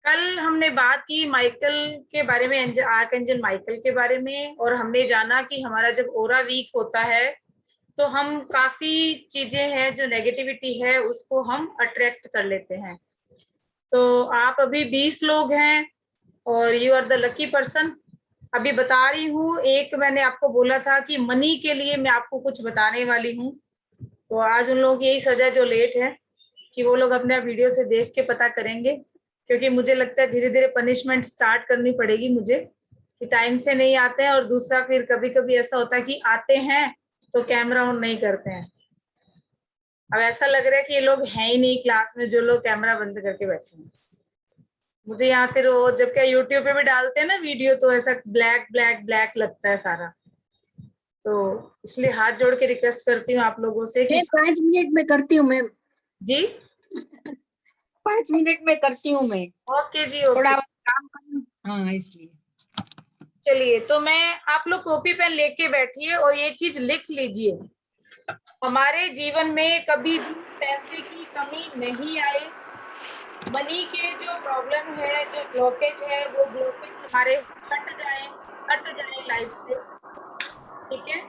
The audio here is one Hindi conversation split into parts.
कल हमने बात की माइकल के बारे में, आर्कएंजल माइकल के बारे में, और हमने जाना कि हमारा जब ओरा वीक होता है तो हम काफी चीजें हैं जो नेगेटिविटी है उसको हम अट्रैक्ट कर लेते हैं। तो आप अभी 20 लोग हैं और you are the lucky person. अभी बता रही हूँ, एक मैंने आपको बोला था कि मनी के लिए मैं आपको कुछ बताने वाली हूँ। तो आज उन लोगों की यही सजा जो लेट है कि वो लोग अपने वीडियो से देख के पता करेंगे, क्योंकि मुझे लगता है धीरे धीरे पनिशमेंट स्टार्ट करनी पड़ेगी मुझे कि टाइम से नहीं आते हैं। और दूसरा, फिर कभी कभी ऐसा होता है कि आते हैं तो कैमरा ऑन नहीं करते हैं। अब ऐसा लग रहा है कि ये लोग हैं ही नहीं क्लास में जो लोग कैमरा बंद करके बैठे हैं। मुझे यहाँ फिर वो जब क्या यूट्यूब पे भी डालते हैं ना वीडियो तो ऐसा ब्लैक ब्लैक ब्लैक लगता है सारा। तो इसलिए हाथ जोड़ के रिक्वेस्ट करती हूँ आप लोगों से कि 5 मिनट में करती हूँ मैम। जी 5 मिनट में करती हूँ मैं। ओके जी, ओके। थोड़ा काम करूँ, हाँ इसलिए। चलिए, तो मैं आप लोग कॉपी पेन लेके बैठिए और ये चीज लिख लीजिए, हमारे जीवन में कभी भी पैसे की कमी नहीं आए। मनी के जो प्रॉब्लम है, जो ब्लॉकेज है, वो ब्लॉकेज हमारे छट जाए, हट जाए लाइफ से। ठीक है,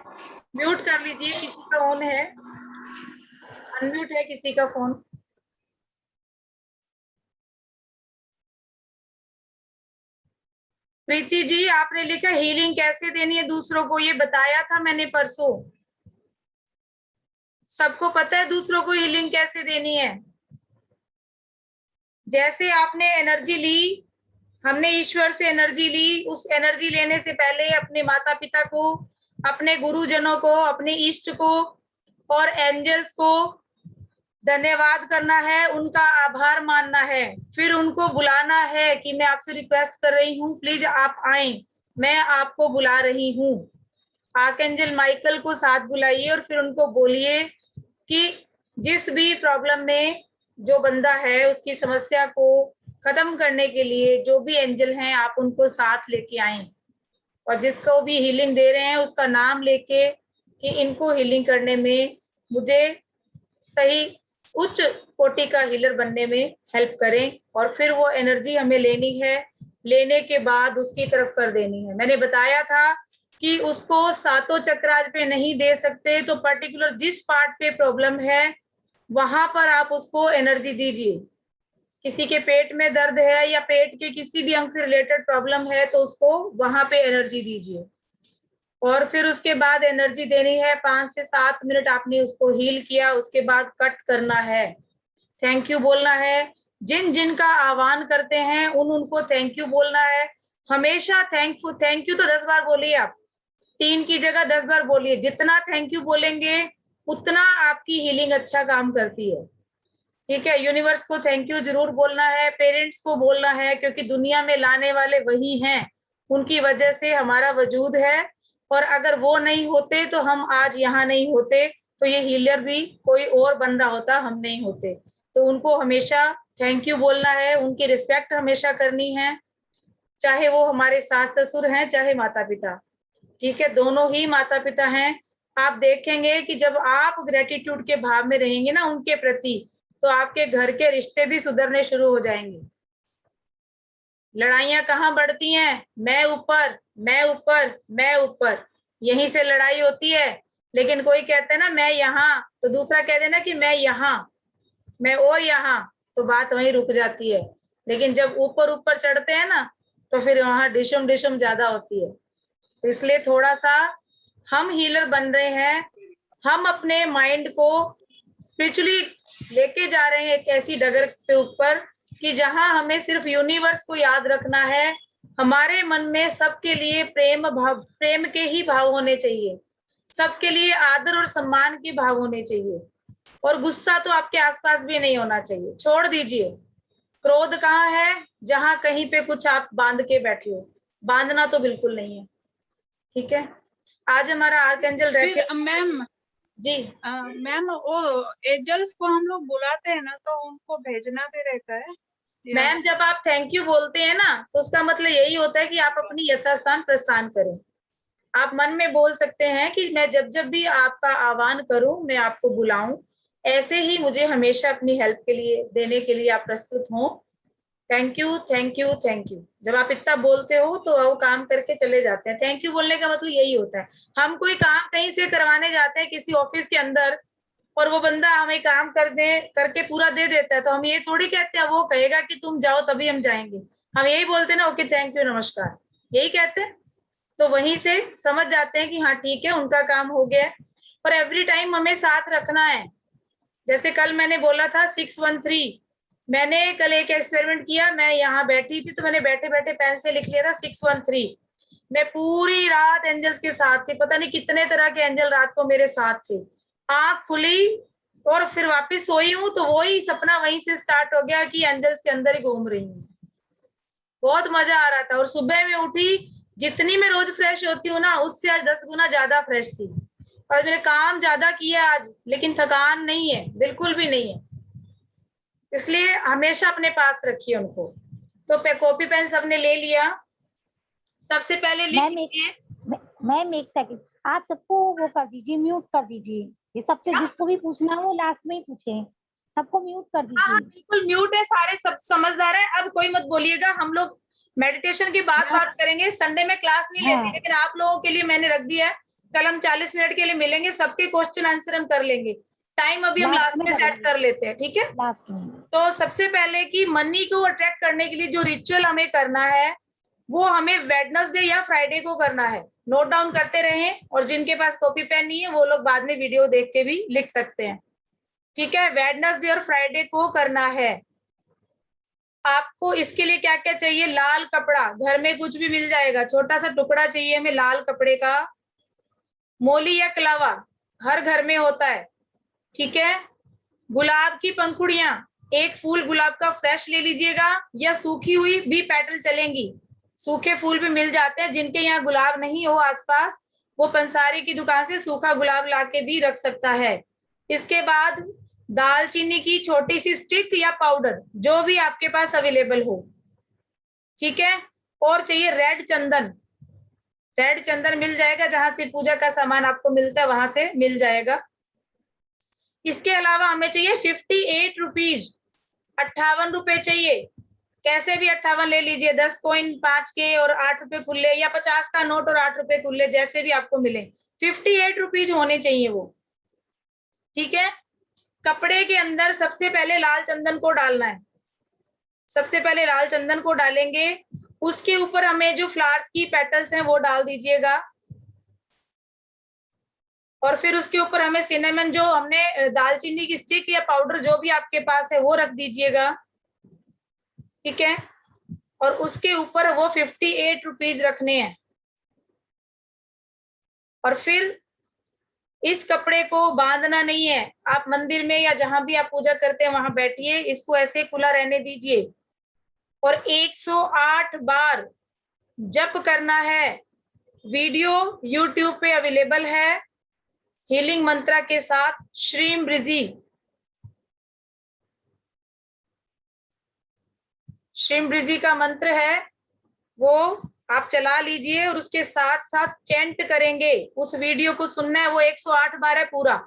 म्यूट कर लीजिए, किसी का ऑन है, अनम्यूट है किसी का फोन। प्रीति जी, आपने लिखा हीलिंग कैसे देनी है दूसरों को, ये बताया था मैंने परसों। सबको पता है दूसरों को हीलिंग कैसे देनी है। जैसे आपने एनर्जी ली, हमने ईश्वर से एनर्जी ली, उस एनर्जी लेने से पहले अपने माता पिता को, अपने गुरुजनों को, अपने इष्ट को और एंजल्स को धन्यवाद करना है, उनका आभार मानना है। फिर उनको बुलाना है कि मैं आपसे रिक्वेस्ट कर रही हूँ, प्लीज आप आए, मैं आपको बुला रही हूँ। आर्कएंजल माइकल को साथ बुलाइए और फिर उनको बोलिए कि जिस भी प्रॉब्लम में जो बंदा है उसकी समस्या को खत्म करने के लिए जो भी एंजल हैं आप उनको साथ लेके आए, और जिसको भी हीलिंग दे रहे हैं उसका नाम लेके कि इनको हीलिंग करने में मुझे सही उच्च कोटि का हीलर बनने में हेल्प करें। और फिर वो एनर्जी हमें लेनी है, लेने के बाद उसकी तरफ कर देनी है। मैंने बताया था कि उसको सातों चक्राज पे नहीं दे सकते, तो पर्टिकुलर जिस पार्ट पे प्रॉब्लम है वहां पर आप उसको एनर्जी दीजिए। किसी के पेट में दर्द है या पेट के किसी भी अंग से रिलेटेड प्रॉब्लम है तो उसको वहां पे एनर्जी दीजिए। और फिर उसके बाद एनर्जी देनी है, 5 से 7 मिनट आपने उसको हील किया, उसके बाद कट करना है, थैंक यू बोलना है। जिन जिन का आह्वान करते हैं उनको थैंक यू बोलना है हमेशा। थैंक यू तो 10 बार बोलिए आप, 3 की जगह 10 बार बोलिए। जितना थैंक यू बोलेंगे उतना आपकी हीलिंग अच्छा काम करती है। ठीक है, यूनिवर्स को थैंक यू जरूर बोलना है, पेरेंट्स को बोलना है, क्योंकि दुनिया में लाने वाले वही हैं, उनकी वजह से हमारा वजूद है। और अगर वो नहीं होते तो हम आज यहाँ नहीं होते, तो ये हीलर भी कोई और बन रहा होता, हम नहीं होते। तो उनको हमेशा थैंक यू बोलना है, उनकी रिस्पेक्ट हमेशा करनी है, चाहे वो हमारे सास ससुर हैं चाहे माता पिता। ठीक है, दोनों ही माता पिता हैं। आप देखेंगे कि जब आप ग्रेटिट्यूड के भाव में रहेंगे ना उनके प्रति, तो आपके घर के रिश्ते भी सुधरने शुरू हो जाएंगे। लड़ाइयां कहाँ बढ़ती हैं? मैं ऊपर, मैं ऊपर, मैं ऊपर, यहीं से लड़ाई होती है। लेकिन कोई कहते हैं ना मैं यहाँ, तो दूसरा कह देना कि मैं यहाँ, मैं और यहाँ, तो बात वहीं रुक जाती है। लेकिन जब ऊपर ऊपर चढ़ते हैं ना तो फिर वहां डिशम डिशम ज्यादा होती है। तो इसलिए थोड़ा सा हम हीलर बन रहे हैं, हम अपने माइंड को स्पिरिचुअली लेके जा रहे हैं एक ऐसी डगर पे ऊपर कि जहां हमें सिर्फ यूनिवर्स को याद रखना है। हमारे मन में सबके लिए प्रेम भाव, प्रेम के ही भाव होने चाहिए, सबके लिए आदर और सम्मान के भाव होने चाहिए। और गुस्सा तो आपके आसपास भी नहीं होना चाहिए, छोड़ दीजिए। क्रोध कहाँ है? जहां कहीं पे कुछ आप बांध के बैठे हो, बांधना तो बिल्कुल नहीं है। ठीक है, आज हमारा आर्कएंजल फिर मैम जी मैम वो एंजल्स को हम लोग बुलाते हैं ना तो उनको भेजना भी रहता है मैम, जब आप थैंक यू बोलते हैं ना तो उसका मतलब यही होता है कि आप अपनी यथास्थान प्रस्थान करें। आप मन में बोल सकते हैं कि मैं जब जब भी आपका आह्वान करूं मैं आपको बुलाऊं, ऐसे ही मुझे हमेशा अपनी हेल्प के लिए देने के लिए आप प्रस्तुत हों। Thank you, thank you, thank you. जब आप इतना बोलते हो तो वो काम करके चले जाते हैं। थैंक यू बोलने का मतलब यही होता है। हम कोई काम कहीं से करवाने जाते हैं किसी ऑफिस के अंदर, और वो बंदा हमें काम करके पूरा दे देता है, तो हम ये थोड़ी कहते हैं वो कहेगा कि तुम जाओ तभी हम जाएंगे। हम यही बोलते हैं ना, ओके थैंक यू नमस्कार, यही कहते हैं। तो वहीं से समझ जाते हैं कि हाँ ठीक है, उनका काम हो गया है। और एवरी टाइम हमें साथ रखना है। जैसे कल मैंने बोला था 613, मैंने कल एक एक्सपेरिमेंट किया। मैं यहाँ बैठी थी तो मैंने बैठे बैठे पेन से लिख लिया था 613। मैं पूरी रात एंजल्स के साथ थी, पता नहीं कितने तरह के एंजल रात को मेरे साथ थे। आंख खुली और फिर वापस सोई हूँ तो वही सपना वहीं से स्टार्ट हो गया कि एंजल्स के अंदर ही घूम रही हूँ। बहुत मजा आ रहा था। और सुबह में उठी, जितनी मैं रोज फ्रेश होती हूँ ना, उससे आज 10 गुना ज्यादा फ्रेश थी। और मैंने काम ज्यादा किया आज, लेकिन थकान नहीं है, बिल्कुल भी नहीं है। इसलिए हमेशा अपने पास रखिए उनको। तो कॉपी पेन सबने ले लिया? सबसे पहले लिख लीजिए। मैम एक सेकंड, आप सबको वो कर दीजिए, म्यूट कर दीजिए। ये सबसे जिसको भी पूछना है वो लास्ट में ही पूछे, सबको म्यूट कर हाँ, दीजिए। बिल्कुल म्यूट है, सारे सब समझदार है। अब कोई मत बोलिएगा, हम लोग मेडिटेशन के बाद बात करेंगे। संडे में क्लास नहीं लेते, हाँ। लेकिन आप लोगों के लिए मैंने रख दिया है। कल हम 40 मिनट के लिए मिलेंगे, सबके क्वेश्चन आंसर हम कर लेंगे। टाइम अभी हम लास्ट में सेट कर लेते हैं, ठीक है? लास्ट में। तो सबसे पहले कि मनी को अट्रैक्ट करने के लिए जो रिचुअल हमें करना है, वो हमें वेडनेसडे या फ्राइडे को करना है। नोट डाउन करते रहें, और जिनके पास कॉपी पेन नहीं है वो लोग बाद में वीडियो देख के भी लिख सकते हैं, ठीक है? वेडनेसडे और फ्राइडे को करना है। आपको इसके लिए क्या क्या चाहिए? लाल कपड़ा, घर में कुछ भी मिल जाएगा, छोटा सा टुकड़ा चाहिए हमें लाल कपड़े का। मोली या कलावा हर घर में होता है, ठीक है? गुलाब की पंखुड़ियां, एक फूल गुलाब का फ्रेश ले लीजिएगा, या सूखी हुई भी पेटल चलेंगी। सूखे फूल भी मिल जाते हैं। जिनके यहाँ गुलाब नहीं हो आसपास, वो पंसारी की दुकान से सूखा गुलाब लाके भी रख सकता है। इसके बाद दालचीनी की छोटी सी स्टिक या पाउडर, जो भी आपके पास अवेलेबल हो, ठीक है? और चाहिए रेड चंदन। रेड चंदन मिल जाएगा, जहां से पूजा का सामान आपको मिलता है वहां से मिल जाएगा। इसके अलावा हमें चाहिए 58 रुपीज, 58 रुपए चाहिए। कैसे भी 58 ले लीजिए, 10 कॉइन 5 के और 8 रुपए खुले, या 50 का नोट और 8 रुपए खुले, जैसे भी आपको मिले। 58 रुपीज होने चाहिए वो, ठीक है? कपड़े के अंदर सबसे पहले लाल चंदन को डालना है। सबसे पहले लाल चंदन को डालेंगे, उसके ऊपर हमें जो फ्लावर्स की पेटल्स हैं वो डाल दीजिएगा, और फिर उसके ऊपर हमें सिनेमन, जो हमने दालचीनी की स्टिक या पाउडर जो भी आपके पास है वो रख दीजिएगा, ठीक है? और उसके ऊपर वो 58 रुपीज रखने हैं। और फिर इस कपड़े को बांधना नहीं है, आप मंदिर में या जहां भी आप पूजा करते हैं वहां बैठिए, इसको ऐसे खुला रहने दीजिए। और 108 बार जप करना है। वीडियो YouTube पे अवेलेबल है, हीलिंग मंत्रा के साथ। श्रीम ब्रिजी, श्रीम ब्रिजी का मंत्र है, वो आप चला लीजिए, और उसके साथ साथ चैंट करेंगे। उस वीडियो को सुनना है, वो 108 बार है पूरा,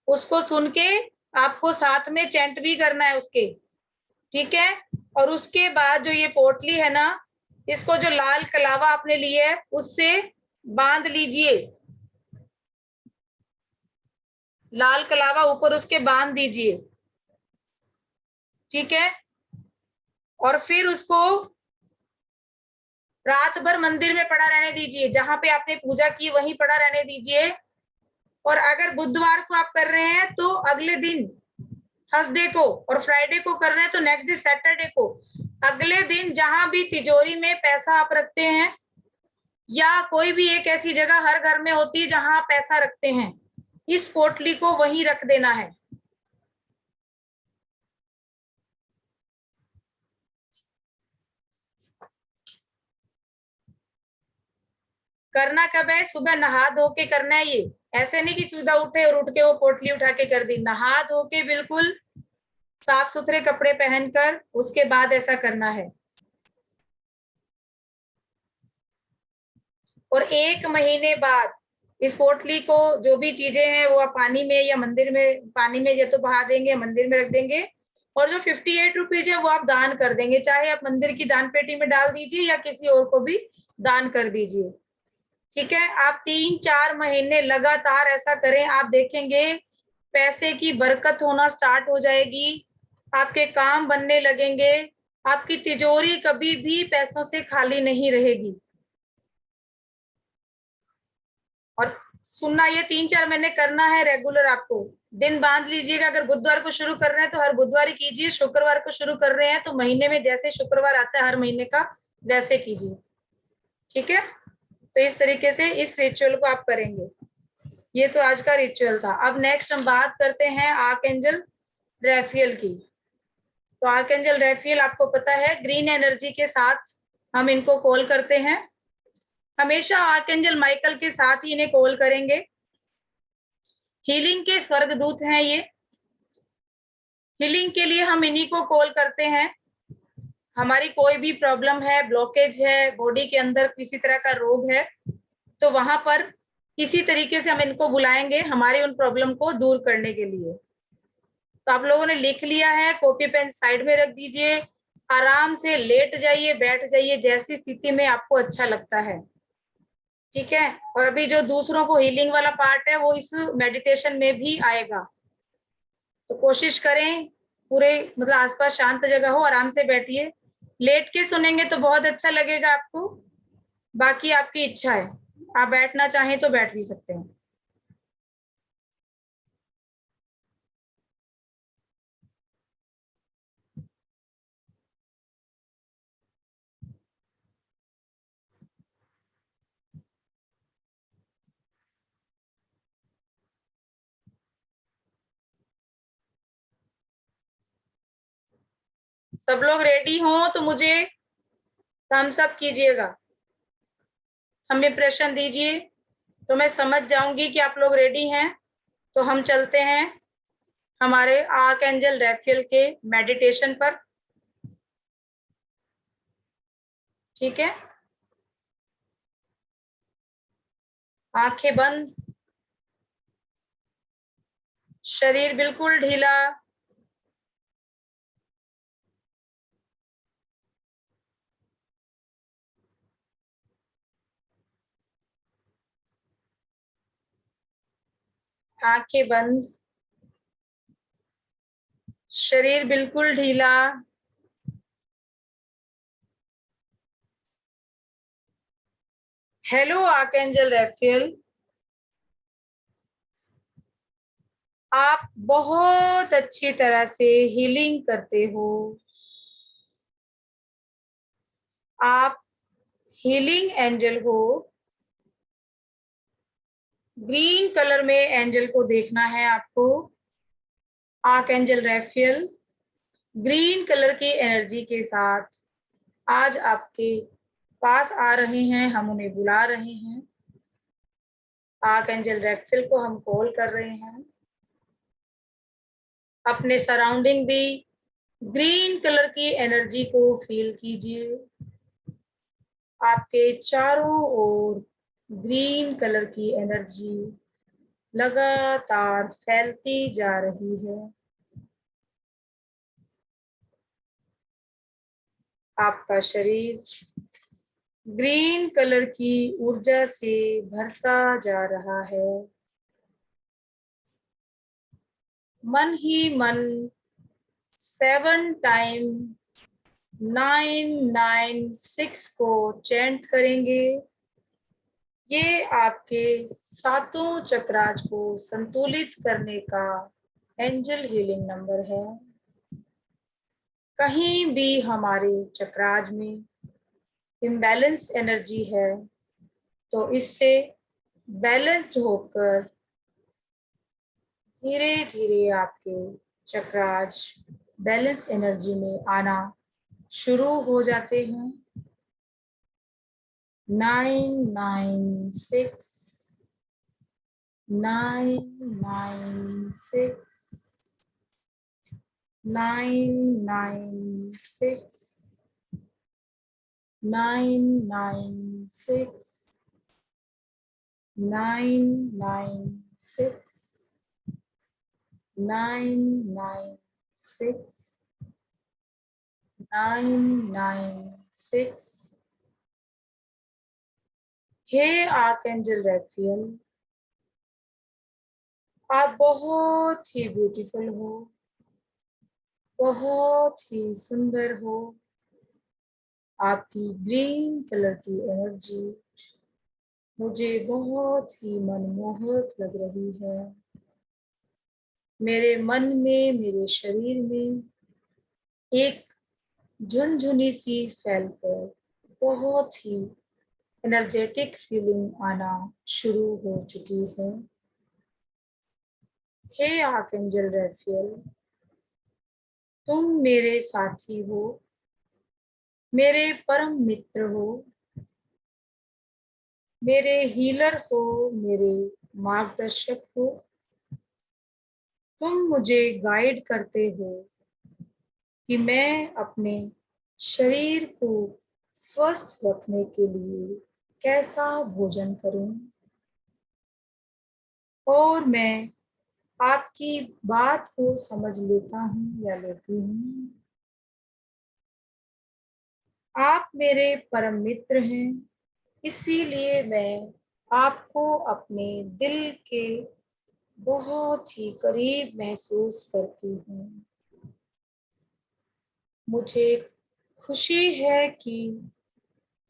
उसको सुन के आपको साथ में चैंट भी करना है उसके, ठीक है? और उसके बाद जो ये पोटली है ना, इसको जो लाल कलावा आपने लिए है उससे बांध लीजिए। लाल कलावा ऊपर उसके बांध दीजिए, ठीक है? और फिर उसको रात भर मंदिर में पड़ा रहने दीजिए, जहां पे आपने पूजा की वहीं पड़ा रहने दीजिए। और अगर बुधवार को आप कर रहे हैं तो अगले दिन थर्सडे को, और फ्राइडे को कर रहे हैं तो नेक्स्ट डे सैटरडे को, अगले दिन जहां भी तिजोरी में पैसा आप रखते हैं, या कोई भी एक ऐसी जगह हर घर में होती है जहां आप पैसा रखते हैं, इस पोटली को वहीं रख देना है। करना कब है? सुबह नहा धो के करना है ये। ऐसे नहीं कि सुबह उठे और उठ के वो पोटली उठा के कर दी। नहा धो के बिल्कुल साफ सुथरे कपड़े पहनकर उसके बाद ऐसा करना है। और 1 महीने बाद इस पोटली को, जो भी चीजें हैं वो आप पानी में या मंदिर में, पानी में या तो बहा देंगे, मंदिर में रख देंगे। और जो 58 रुपीज है वो आप दान कर देंगे, चाहे आप मंदिर की दान पेटी में डाल दीजिए या किसी और को भी दान कर दीजिए। ठीक है, आप 3-4 महीने लगातार ऐसा करें, आप देखेंगे पैसे की बरकत होना स्टार्ट हो जाएगी, आपके काम बनने लगेंगे, आपकी तिजोरी कभी भी पैसों से खाली नहीं रहेगी। और सुनना, ये 3-4 महीने करना है रेगुलर, आपको दिन बांध लीजिएगा। अगर बुधवार को शुरू कर रहे हैं तो हर बुधवार ही कीजिए, शुक्रवार को शुरू कर रहे हैं तो महीने में जैसे शुक्रवार आता है हर महीने का वैसे कीजिए। ठीक है, तो इस तरीके से इस रिचुअल को आप करेंगे। ये तो आज का रिचुअल था। अब नेक्स्ट हम बात करते हैं आर्कएंजल रैफियल की। तो आर्कएंजल रैफियल आपको पता है ग्रीन एनर्जी के साथ हम इनको कॉल करते हैं, हमेशा आर्कएंजल माइकल के साथ ही इन्हें कॉल करेंगे। हीलिंग के स्वर्गदूत हैं ये, हीलिंग के लिए हम इन्हीं को कॉल करते हैं। हमारी कोई भी प्रॉब्लम है, ब्लॉकेज है, बॉडी के अंदर किसी तरह का रोग है, तो वहां पर इसी तरीके से हम इनको बुलाएंगे हमारी उन प्रॉब्लम को दूर करने के लिए। तो आप लोगों ने लिख लिया है, कॉपी पेन साइड में रख दीजिए, आराम से लेट जाइए, बैठ जाइए, जैसी स्थिति में आपको अच्छा लगता है। ठीक है, और अभी जो दूसरों को हीलिंग वाला पार्ट है वो इस मेडिटेशन में भी आएगा। तो कोशिश करें पूरे मतलब आसपास शांत जगह हो, आराम से बैठिए। लेट के सुनेंगे तो बहुत अच्छा लगेगा आपको, बाकी आपकी इच्छा है, आप बैठना चाहें तो बैठ भी सकते हैं। सब लोग रेडी हों तो मुझे थम्स अप कीजिएगा, हमें प्रश्न दीजिए, तो मैं समझ जाऊंगी कि आप लोग रेडी हैं। तो हम चलते हैं हमारे आर्कएंजल रैफियल के मेडिटेशन पर। ठीक है, आंखें बंद, शरीर बिल्कुल ढीला, आंखें बंद, शरीर बिल्कुल ढीला। हेलो आर्कएंजल रैफियल, आप बहुत अच्छी तरह से हीलिंग करते हो, आप हीलिंग एंजल हो। ग्रीन कलर में एंजल को देखना है आपको। आर्कएंजल रैफियल ग्रीन कलर की एनर्जी के साथ आज आपके पास आ रहे हैं, हम उन्हें बुला रहे हैं। आर्कएंजल रैफियल को हम कॉल कर रहे हैं। अपने सराउंडिंग भी ग्रीन कलर की एनर्जी को फील कीजिए। आपके चारों ओर ग्रीन कलर की एनर्जी लगातार फैलती जा रही है। आपका शरीर ग्रीन कलर की ऊर्जा से भरता जा रहा है। मन ही मन 7 टाइम 996 को चैंट करेंगे। ये आपके सातों चक्रास को संतुलित करने का एंजल हीलिंग नंबर है। कहीं भी हमारे चक्रास में इम्बैलेंस एनर्जी है तो इससे बैलेंस्ड होकर धीरे धीरे आपके चक्रास बैलेंस एनर्जी में आना शुरू हो जाते हैं। 996 996 996 996 996 996 996. हे आर्कएंजल रैफेल, आप बहुत ही ब्यूटीफुल हो, बहुत ही सुंदर हो। आपकी ग्रीन कलर की एनर्जी मुझे बहुत ही मनमोहक लग रही है। मेरे मन में, मेरे शरीर में एक झुनझुनी सी फैलकर बहुत ही एनर्जेटिक फीलिंग आना शुरू हो चुकी है। हे आर्कएंजल रैफेल, तुम मेरे साथी हो, मेरे परम मित्र हो, मेरे हीलर हो, मेरे मार्गदर्शक हो। तुम मुझे गाइड करते हो कि मैं अपने शरीर को स्वस्थ रखने के लिए कैसा भोजन करूं, और मैं आपकी बात को समझ लेता हूँ या लेती हूँ। आप मेरे परम मित्र हैं, इसीलिए मैं आपको अपने दिल के बहुत ही करीब महसूस करती हूँ। मुझे खुशी है कि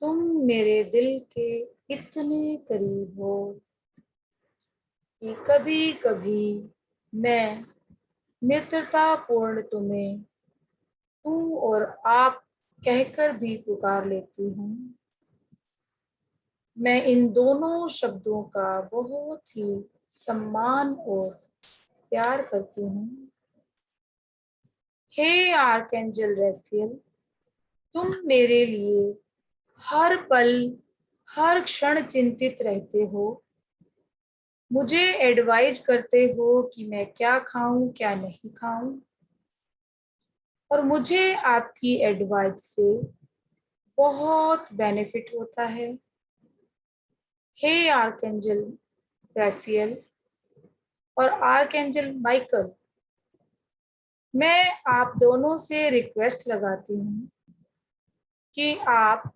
तुम मेरे दिल के इतने करीब हो कि कभी कभी मैं मित्रतापूर्ण तुम्हें तुम और आप कहकर भी पुकार लेती हूँ। मैं इन दोनों शब्दों का बहुत ही सम्मान और प्यार करती हूँ। हे आर्कएंजल रैफेल, तुम मेरे लिए हर पल, हर क्षण चिंतित रहते हो। मुझे एडवाइज करते हो कि मैं क्या खाऊं, क्या नहीं खाऊं, और मुझे आपकी एडवाइस से बहुत बेनिफिट होता है। हे आर्कएंजल रैफेल और आर्कएंजल माइकल, मैं आप दोनों से रिक्वेस्ट लगाती हूँ कि आप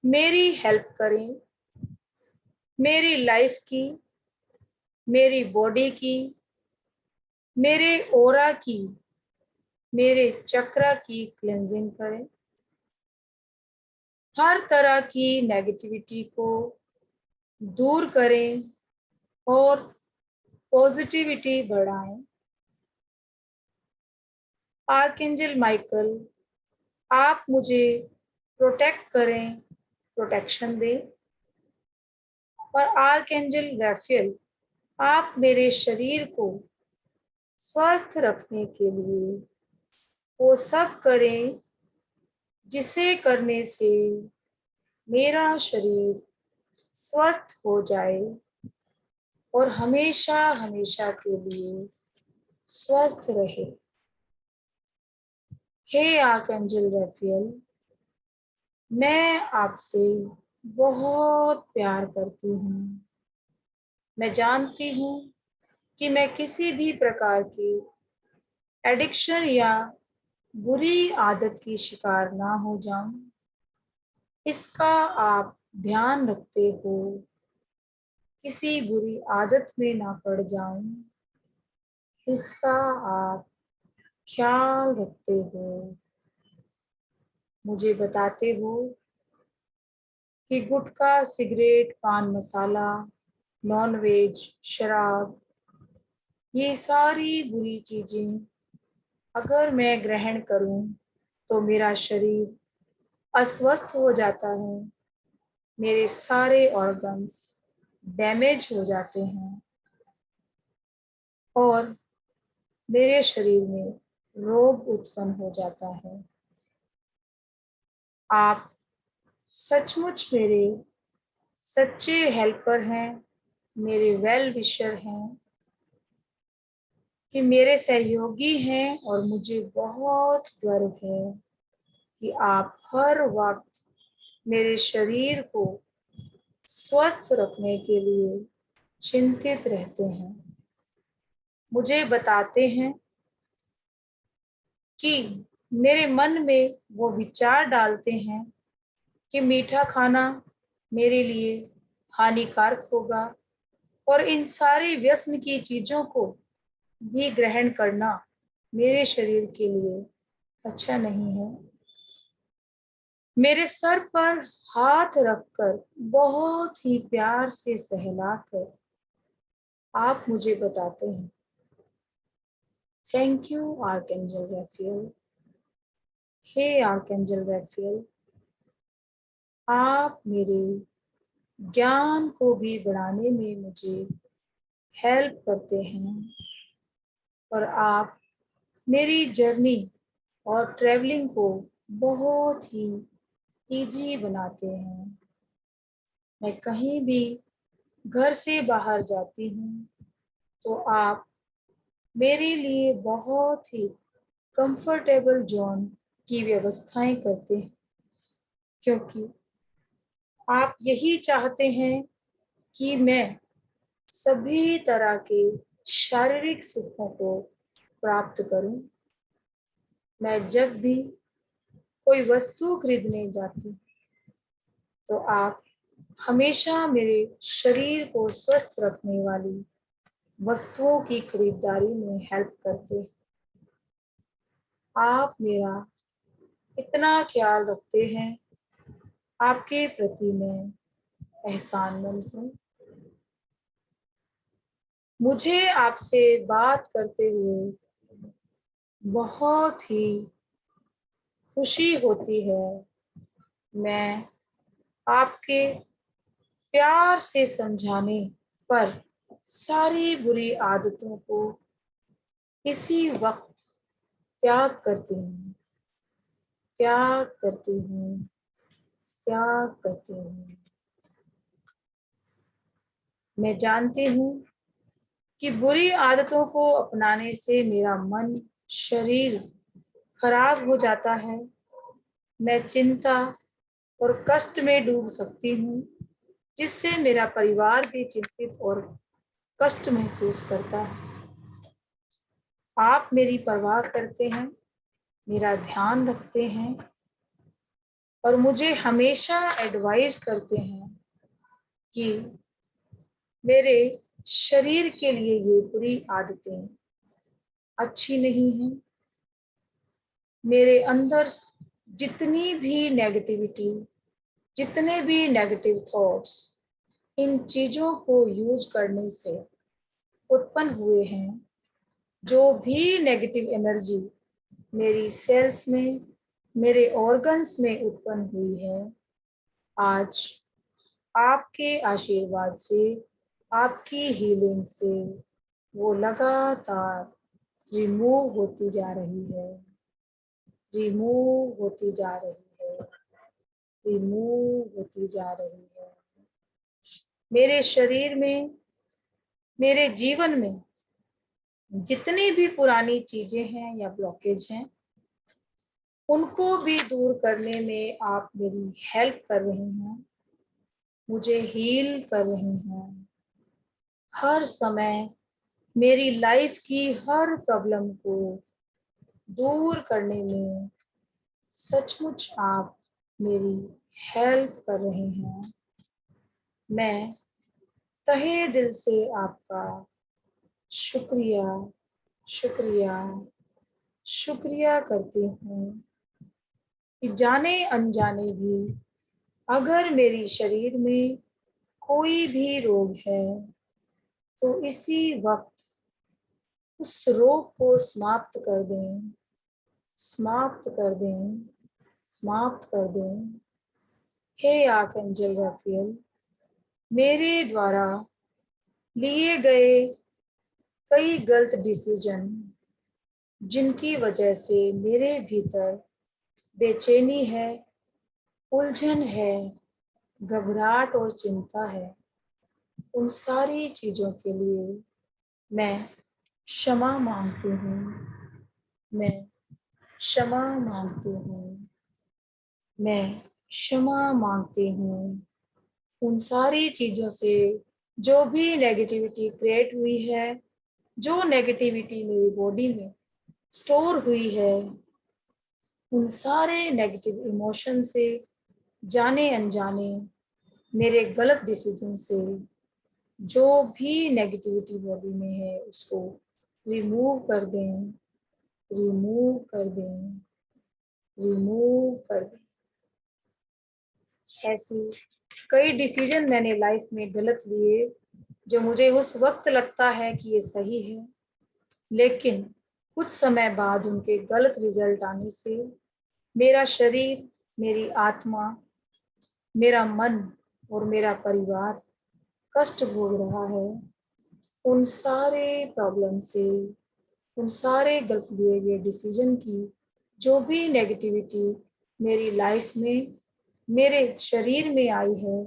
मेरी हेल्प करें, मेरी लाइफ की, मेरी बॉडी की, मेरे ओरा की, मेरे चक्रा की क्लेंजिंग करें। हर तरह की नेगेटिविटी को दूर करें और पॉजिटिविटी बढ़ाएं। आर्कएंजल माइकल, आप मुझे प्रोटेक्ट करें, प्रोटेक्शन दें। और आर्कएंजल रैफेल, आप मेरे शरीर को स्वस्थ रखने के लिए वो सब करें जिसे करने से मेरा शरीर स्वस्थ हो जाए और हमेशा हमेशा के लिए स्वस्थ रहे। हे आर्कएंजल रैफेल, मैं आपसे बहुत प्यार करती हूँ। मैं जानती हूँ कि मैं किसी भी प्रकार की एडिक्शन या बुरी आदत की शिकार ना हो जाऊं। इसका आप ध्यान रखते हो, किसी बुरी आदत में ना पड़ जाऊं, इसका आप ख्याल रखते हो। मुझे बताते हो कि गुटखा, सिगरेट, पान मसाला, नॉन वेज, शराब, ये सारी बुरी चीजें अगर मैं ग्रहण करूं तो मेरा शरीर अस्वस्थ हो जाता है, मेरे सारे ऑर्गन्स डैमेज हो जाते हैं और मेरे शरीर में रोग उत्पन्न हो जाता है। आप सचमुच मेरे सच्चे हेल्पर हैं, मेरे वेल विशर हैं, कि मेरे सहयोगी हैं, और मुझे बहुत गर्व है कि आप हर वक्त मेरे शरीर को स्वस्थ रखने के लिए चिंतित रहते हैं। मुझे बताते हैं कि मेरे मन में वो विचार डालते हैं कि मीठा खाना मेरे लिए हानिकारक होगा और इन सारी व्यसन की चीजों को भी ग्रहण करना मेरे शरीर के लिए अच्छा नहीं है। मेरे सर पर हाथ रखकर बहुत ही प्यार से सहलाकर आप मुझे बताते हैं, थैंक यू आर्कएंजल राफेल। हे आर्कएंजल राफेल, आप मेरे ज्ञान को भी बढ़ाने में मुझे हेल्प करते हैं और आप मेरी जर्नी और ट्रैवलिंग को बहुत ही इजी बनाते हैं। मैं कहीं भी घर से बाहर जाती हूँ तो आप मेरे लिए बहुत ही कंफर्टेबल जोन की व्यवस्थाएं करते हैं, क्योंकि आप यही चाहते हैं कि मैं सभी तरह के शारीरिक सुखों को प्राप्त करूं। मैं जब भी कोई वस्तु खरीदने जाती हूं तो आप हमेशा मेरे शरीर को स्वस्थ रखने वाली वस्तुओं की खरीदारी में हेल्प करते हैं। आप मेरा इतना ख्याल रखते हैं, आपके प्रति मैं एहसानमंद हूँ। मुझे आपसे बात करते हुए बहुत ही खुशी होती है। मैं आपके प्यार से समझाने पर सारी बुरी आदतों को इसी वक्त त्याग करती हूँ, त्याग करती हूँ, त्याग करती हूँ। मैं जानती हूँ कि बुरी आदतों को अपनाने से मेरा मन, शरीर खराब हो जाता है। मैं चिंता और कष्ट में डूब सकती हूँ, जिससे मेरा परिवार भी चिंतित और कष्ट महसूस करता है। आप मेरी परवाह करते हैं, मेरा ध्यान रखते हैं और मुझे हमेशा एडवाइस करते हैं कि मेरे शरीर के लिए ये बुरी आदतें अच्छी नहीं हैं। मेरे अंदर जितनी भी नेगेटिविटी, जितने भी नेगेटिव थॉट्स इन चीजों को यूज करने से उत्पन्न हुए हैं, जो भी नेगेटिव एनर्जी मेरी सेल्स में, मेरे ऑर्गन्स में उत्पन्न हुई है, आज आपके आशीर्वाद से, आपकी हीलिंग से वो लगातार रिमूव होती जा रही है, रिमूव होती जा रही है, रिमूव होती जा रही है। मेरे शरीर में, मेरे जीवन में जितनी भी पुरानी चीजें हैं या ब्लॉकेज हैं, उनको भी दूर करने में आप मेरी हेल्प कर रही हैं, मुझे हील कर रही हैं। हर समय मेरी लाइफ की हर प्रॉब्लम को दूर करने में सचमुच आप मेरी हेल्प कर रहे हैं। मैं तहे दिल से आपका शुक्रिया, शुक्रिया, शुक्रिया करती हूँ कि जाने अनजाने भी अगर मेरी शरीर में कोई भी रोग है तो इसी वक्त उस रोग को समाप्त कर दें, समाप्त कर दें, समाप्त कर दें। हे आर्कएंजल राफेल, मेरे द्वारा लिए गए कई गलत डिसीजन, जिनकी वजह से मेरे भीतर बेचैनी है, उलझन है, घबराहट और चिंता है, उन सारी चीजों के लिए मैं क्षमा मांगती हूँ, मैं क्षमा मांगती हूँ, मैं क्षमा मांगती हूँ उन सारी चीजों से जो भी नेगेटिविटी क्रिएट हुई है, जो नेगेटिविटी मेरी बॉडी में स्टोर हुई है, उन सारे नेगेटिव इमोशन से, जाने अनजाने मेरे गलत डिसीजन से जो भी नेगेटिविटी बॉडी में है उसको रिमूव कर दें, रिमूव कर दें, रिमूव कर दें। ऐसी कई डिसीजन मैंने लाइफ में गलत लिए जो मुझे उस वक्त लगता है कि ये सही है, लेकिन कुछ समय बाद उनके गलत रिजल्ट आने से मेरा शरीर, मेरी आत्मा, मेरा मन और मेरा परिवार कष्ट भोग रहा है। उन सारे प्रॉब्लम से, उन सारे गलत लिए गए डिसीजन की जो भी नेगेटिविटी मेरी लाइफ में, मेरे शरीर में आई है,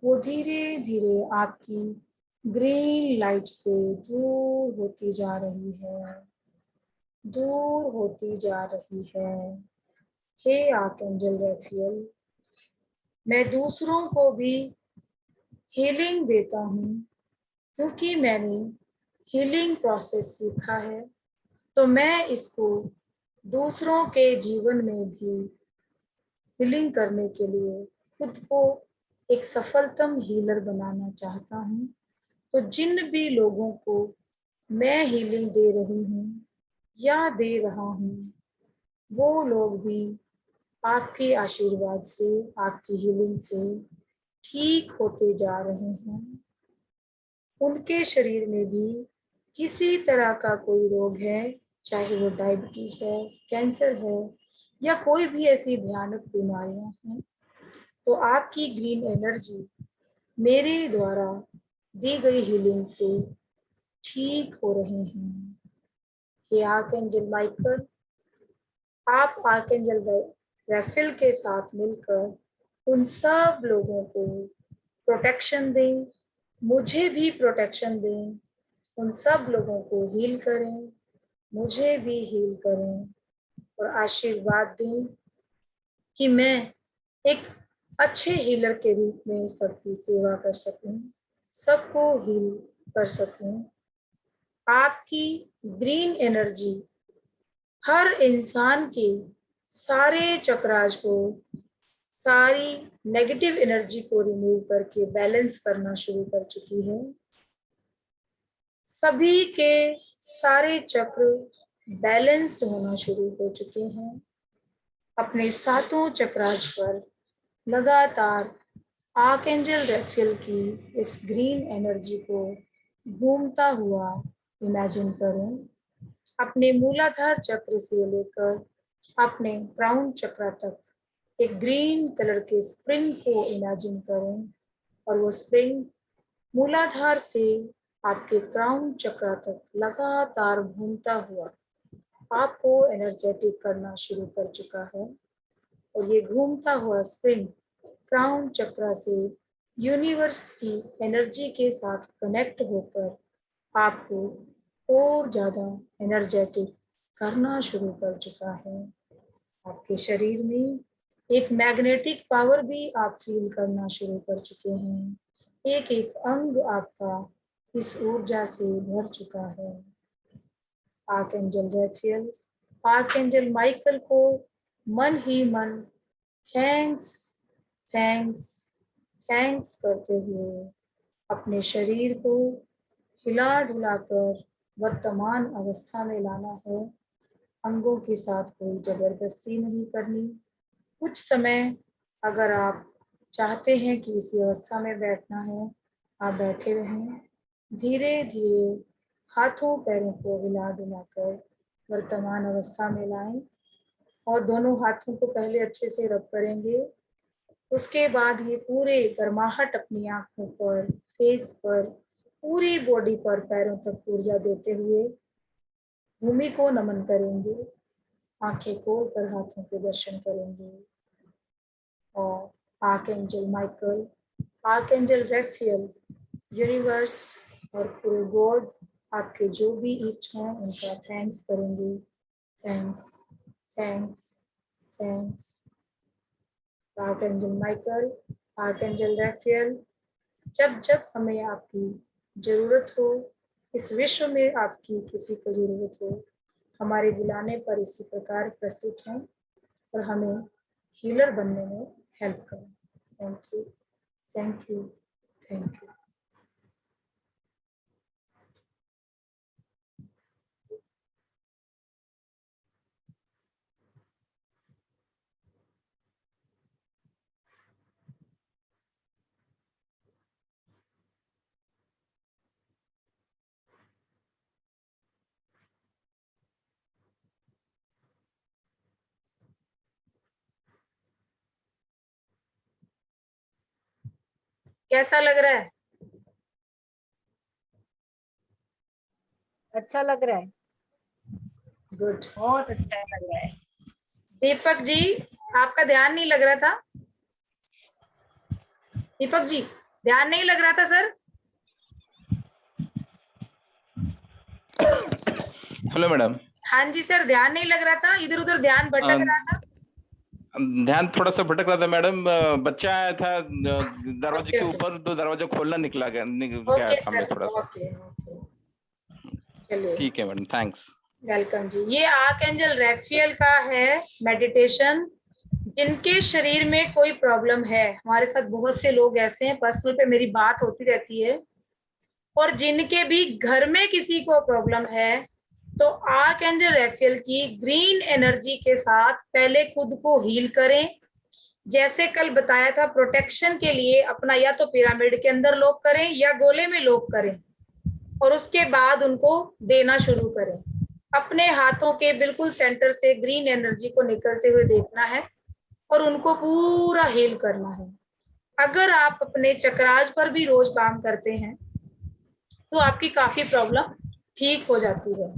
वो धीरे धीरे आपकी ग्रीन लाइट से दूर होती जा रही है, दूर होती जा रही है। हे आर्कएंजल रफियल, मैं दूसरों को भी हीलिंग देता हूँ क्योंकि मैंने हीलिंग प्रोसेस सीखा है, तो मैं इसको दूसरों के जीवन में भी हीलिंग करने के लिए खुद को एक सफलतम हीलर बनाना चाहता हूँ। तो जिन भी लोगों को मैं हीलिंग दे रही हूँ या दे रहा हूँ, वो लोग भी आपके आशीर्वाद से, आपकी हीलिंग से ठीक होते जा रहे हैं। उनके शरीर में भी किसी तरह का कोई रोग है, चाहे वो डायबिटीज है, कैंसर है या कोई भी ऐसी भयानक बीमारियां हैं, तो आपकी ग्रीन एनर्जी मेरे द्वारा दी गई हीलिंग से ठीक हो रहे हैं। हे आर्कएंजल माइकल, आप आर्कएंजल रैफेल के साथ मिलकर उन सब लोगों को प्रोटेक्शन दें, मुझे भी प्रोटेक्शन दें, उन सब लोगों को हील करें, मुझे भी हील करें और आशीर्वाद दें कि मैं एक अच्छे हीलर के रूप में सबकी सेवा कर सकूं, सबको हील कर सकूं। आपकी ग्रीन एनर्जी हर इंसान के सारे चक्रास को, सारी नेगेटिव एनर्जी को रिमूव करके बैलेंस करना शुरू कर चुकी है। सभी के सारे चक्र बैलेंस्ड होना शुरू हो चुके हैं। अपने सातों चक्रास पर लगातार आर्कएंजल रैफेल की इस ग्रीन एनर्जी को घूमता हुआ इमेजिन करें। अपने मूलाधार चक्र से लेकर अपने क्राउन चक्र तक एक ग्रीन कलर के स्प्रिंग को इमेजिन करें और वो स्प्रिंग मूलाधार से आपके क्राउन चक्र तक लगातार घूमता हुआ आपको एनर्जेटिक करना शुरू कर चुका है। और ये घूमता हुआ स्प्रिंग क्राउन चक्र से यूनिवर्स की एनर्जी के साथ कनेक्ट होकर आपको और ज़्यादा एनर्जेटिक करना शुरू कर चुका है। आपके शरीर में एक मैग्नेटिक पावर भी आप फील करना शुरू कर चुके हैं। एक एक अंग आपका इस ऊर्जा से भर चुका है। आर्कएंजल रैफेल, आर्कएंजल माइकल को मन ही मन थैंक्स, थैंक्स, थैंक्स करते हुए अपने शरीर को हिला डुलाकर वर्तमान अवस्था में लाना है। अंगों के साथ कोई जबरदस्ती नहीं करनी। कुछ समय अगर आप चाहते हैं कि इसी अवस्था में बैठना है, आप बैठे रहें। धीरे धीरे हाथों पैरों को हिला डुलाकर वर्तमान अवस्था में लाएं और दोनों हाथों को पहले अच्छे से रब करेंगे। उसके बाद ये पूरे गर्माहट अपनी आंखों पर, फेस पर, पूरी बॉडी पर, पैरों तक ऊर्जा देते हुए भूमि को नमन करेंगे। आंखें खोल कर हाथों के दर्शन करेंगे और archangel Michael, archangel Raphael, universe और पूरे गॉड, आपके जो भी इष्ट हैं उनका थैंक्स करेंगे। Thanks, thanks, thanks. Archangel Michael, archangel Raphael, जब जब हमें आपकी जरूरत हो, इस विश्व में आपकी किसी को जरूरत हो, हमारे बुलाने पर इसी प्रकार प्रस्तुत हैं। और हमें हीलर बनने में हेल्प करें। Thank you, thank you, thank you. कैसा लग रहा है? अच्छा लग रहा है, गुड। बहुत अच्छा लग रहा है। दीपक जी, आपका ध्यान नहीं लग रहा था? दीपक जी, ध्यान नहीं लग रहा था सर? Hello madam. हाँ जी सर, ध्यान नहीं लग रहा था, इधर उधर ध्यान भटक रहा था। ध्यान थोड़ा सा भटक रहा था मैडम। बच्चा आया था दरवाजे ओके, के ओके। ऊपर, तो दरवाजा खोलना निकल गया ओके था मैं सर, थोड़ा सा। Okay, okay. चलिए, ठीक है मैडम, थैंक्स। वेलकम जी। ये आर्कएंजल रैफेल का है मेडिटेशन। जिनके शरीर में कोई प्रॉब्लम है, हमारे साथ बहुत से लोग ऐसे हैं, पर्सनल पे मेरी बात होती रहती है, और जिनके भी घर में किसी को प्रॉब्लम है, तो आर्कएंजल रैफेल की ग्रीन एनर्जी के साथ पहले खुद को हील करें। जैसे कल बताया था, प्रोटेक्शन के लिए अपना या तो पिरामिड के अंदर लॉक करें या गोले में लॉक करें, और उसके बाद उनको देना शुरू करें। अपने हाथों के बिल्कुल सेंटर से ग्रीन एनर्जी को निकलते हुए देखना है और उनको पूरा हील करना है। अगर आप अपने चक्राज पर भी रोज काम करते हैं तो आपकी काफी प्रॉब्लम ठीक हो जाती है।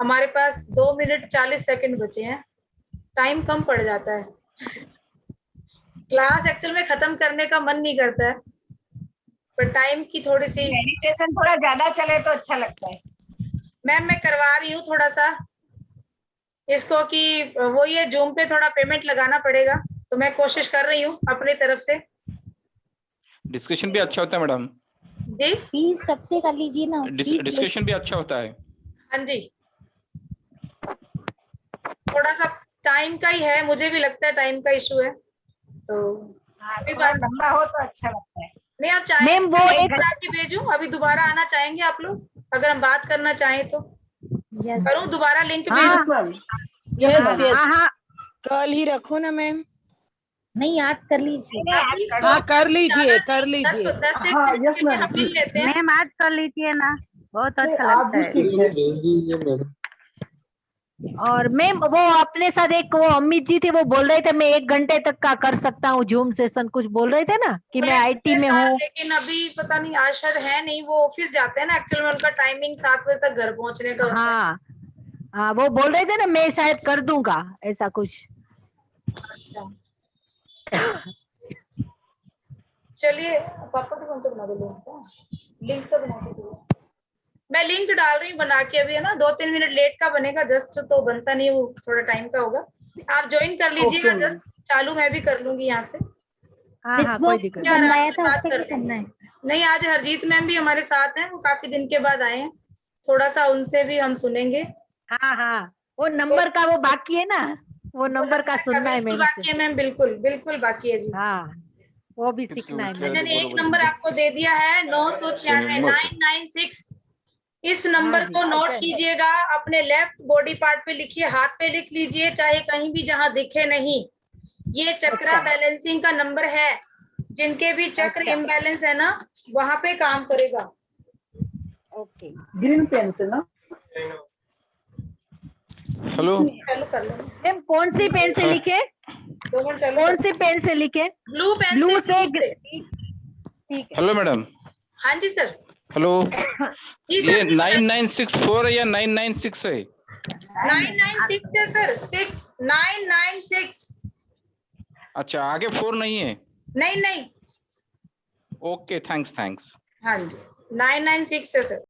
हमारे पास 2 मिनट 40 सेकंड बचे हैं, टाइम कम पड़ जाता है। क्लास एक्चुअल में खत्म करने का मन नहीं करता है, पर टाइम की थोड़ी सी। मेडिटेशन थोड़ा ज्यादा चले तो अच्छा लगता है। मैम मैं करवा रही हूँ थोड़ा सा इसको, कि वो ये जूम पे थोड़ा पेमेंट लगाना पड़ेगा, तो मैं कोशिश कर रही हूँ अपनी तरफ से। डिस्कशन भी अच्छा होता है मैडम। जी प्लीज सबसे कर लीजिए ना, प्लीज। डिस्कशन भी अच्छा होता है। हाँ जी, थोड़ा सा टाइम का ही है, मुझे भी लगता है टाइम का इशू है, तो हाँ, कोई थोड़ा बात लंबा हो तो अच्छा लगता है। नहीं। आप चाहें मैम, वो लिंक एक बना के भेजूं, अभी दोबारा आना चाहेंगे आप लोग? अगर हम बात करना चाहें तो यस करूं, दोबारा लिंक हाँ, भेजूं? हाँ, हाँ, कल ही रखो ना मैम। नहीं, आज कर लीजिए। नहीं, आज अभी कर हाँ, दो। कर लीजिए, कर 10 लीजिए। 10 एक मिनट के लिए हम मिल लेते हैं। मैम आज कर लीजिए ना, बहुत अच्छा लगता है। और मैम, वो अपने साथ एक वो अमित जी थे, वो बोल रहे थे मैं 1 घंटे तक का कर सकता हूँ जूम सेशन, कुछ बोल रहे थे ना कि मैं आईटी में हूँ। लेकिन अभी पता नहीं, आज शायद है नहीं, वो ऑफिस जाते हैं ना, एक्चुअल में उनका टाइमिंग 7 बजे तक घर पहुंचने का होता है। हाँ, हाँ, वो बोल रहे थे ना मैं शायद कर दूंगा ऐसा कुछ। अच्छा, चलिए पापा को तो बना दो, लिंक तो बना के दो। मैं लिंक डाल रही हूँ बना के अभी, है ना। 2-3 मिनट लेट का बनेगा जस्ट, तो बनता नहीं, वो थोड़ा टाइम का होगा। आप ज्वाइन कर लीजिएगा, जस्ट चालू मैं भी कर लूंगी यहाँ से। हाँ, हाँ, कोई दिक्कत नहीं। आराम बनवाया से था, बात उससे कर क्या करना है? नहीं, आज हरजीत मैम भी हमारे साथ हैं, वो काफी दिन के बाद आए हैं, थोड़ा सा उनसे भी हम सुनेंगे। हाँ, हाँ, वो नंबर का वो बाकी है ना, वो नंबर का सुनना है बिल्कुल मैम से। बाकी है मैम, बिल्कुल बिल्कुल बाकी है जी। हाँ, वो भी सीखना है मैम मैंने से। एक नंबर आपको दे दिया है, 996 इस नंबर हाँ जी। को नोट कीजिएगा, अपने लेफ्ट बॉडी पार्ट पे लिखिए, हाथ पे लिख लीजिए, चाहे कहीं भी जहां दिखे नहीं। ये चक्रा बैलेंसिंग का नंबर है, जिनके भी चक्र इम्बैलेंस है ना, वहां पे काम करेगा। ओके। ग्रीन पेन से ना। हेलो चालू कर लो मैम, कौन सी पेन से लिखे? 2 मिनट चालू कौन सी पेन से लिखे? ब्लू पेन ब्लू से से। ठीक है। Hello madam. हाँ जी सर। हेलो, जी ये सर, 9964 है या 996 है? 996 है सर, 6996। अच्छा, आगे 4 नहीं है? नहीं नहीं, ओके, थैंक्स। हाँ जी 996 है सर।